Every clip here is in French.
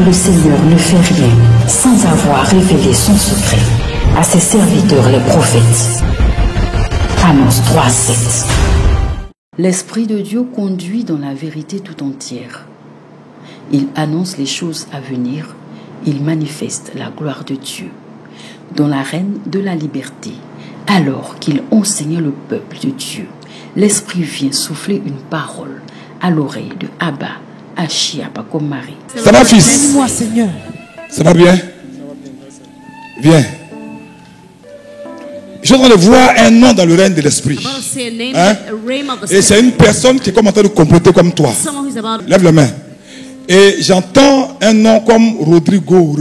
Car le Seigneur ne fait rien sans avoir révélé son secret à ses serviteurs les prophètes. Amos 3:7. L'Esprit de Dieu conduit dans la vérité tout entière. Il annonce les choses à venir. Il manifeste la gloire de Dieu dans l'arène de la liberté. Alors qu'il enseignait le peuple de Dieu, l'Esprit vient souffler une parole à l'oreille de Abba, Achia Pakomari. Ça va, fils? Aide-moi, Seigneur. Ça va bien? Viens. Je suis en train de voir un nom dans le règne de l'esprit. Hein? Et c'est une personne qui est comme en train de compléter comme toi. Lève la main. Et j'entends un nom comme Rodrigo.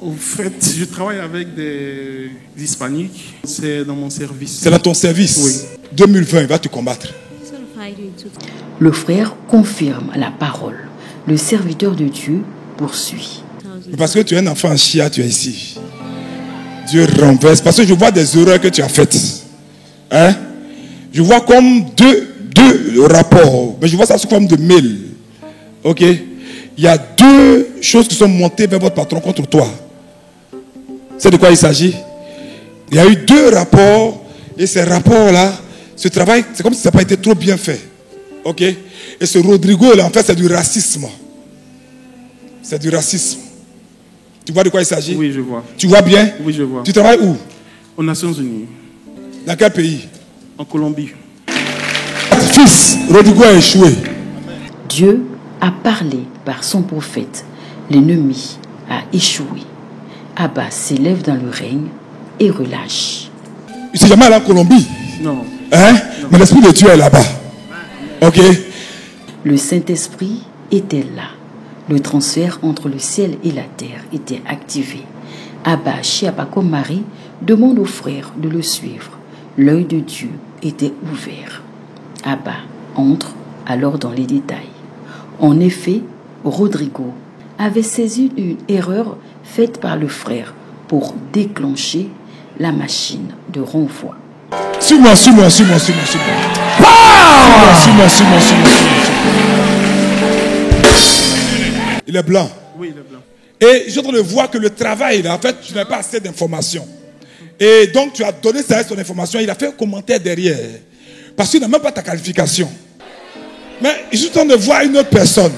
Au fait, je travaille avec des hispaniques. C'est dans mon service. C'est dans ton service? Oui. 2020, il va te combattre. Le frère confirme la parole. Le serviteur de Dieu poursuit. Parce que tu es un enfant en chia, tu es ici. Dieu renverse. Parce que je vois des erreurs que tu as faites. Hein? Je vois comme deux rapports. Mais je vois ça sous forme de mail. Ok? Il y a deux choses qui sont montées vers votre patron contre toi. C'est de quoi il s'agit? Il y a eu deux rapports. Et ces rapports-là, ce travail, c'est comme si ça n'a pas été trop bien fait. Ok? Et ce Rodrigo-là, en fait, c'est du racisme. C'est du racisme. Tu vois de quoi il s'agit? Oui, je vois. Tu vois bien? Oui, je vois. Tu travailles où? Aux Nations Unies. Dans quel pays? En Colombie. Fils, Rodrigo a échoué. Dieu a parlé par son prophète. L'ennemi a échoué. Abba s'élève dans le règne et relâche. Il ne s'est jamais allé en Colombie. Non. Hein? Non. Mais l'Esprit de Dieu est là-bas. Ok? Le Saint-Esprit était là. Le transfert entre le ciel et la terre était activé. Abba Chiapakomari demande aux frères de le suivre. L'œil de Dieu était ouvert. Abba entre alors dans les détails. En effet, Rodrigo avait saisi une erreur faite par le frère pour déclencher la machine de renvoi. Suis-moi. Il est blanc. Oui, il est blanc. Et je suis en train de voir que le travail, là, en fait, tu n'as pas assez d'informations. Et donc, tu as donné son information. Il a fait un commentaire derrière. Parce qu'il n'a même pas ta qualification. Mais je suis en train de voir une autre personne.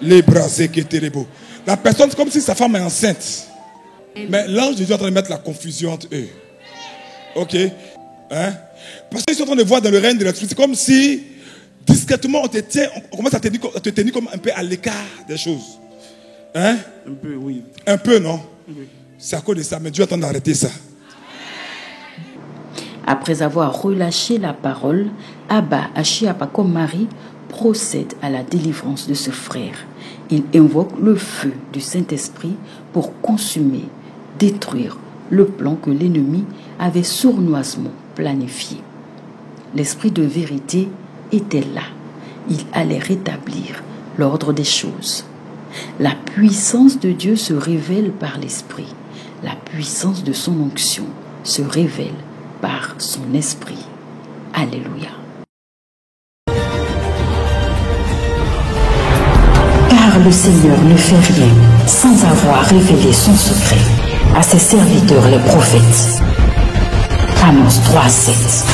Les brasés qui étaient beaux. La personne, c'est comme si sa femme est enceinte. Mais l'ange de Dieu est en train de mettre la confusion entre eux. Ok? Hein? Parce que je suis en train de voir dans le règne de l'esprit, c'est comme si discrètement on commence à te tenir comme un peu à l'écart des choses. Hein? Un peu, oui. Un peu, non? Oui. C'est à cause de ça, mais Dieu attend d'arrêter ça. Après avoir relâché la parole, Abba Achiapakomari procède à la délivrance de ce frère. Il invoque le feu du Saint-Esprit pour consumer, détruire le plan que l'ennemi avait sournoisement planifié. L'Esprit de vérité était là. Il allait rétablir l'ordre des choses. La puissance de Dieu se révèle par l'Esprit. La puissance de son onction se révèle par son Esprit. Alléluia. Car le Seigneur ne fait rien sans avoir révélé son secret à ses serviteurs les prophètes. Amos 3:7.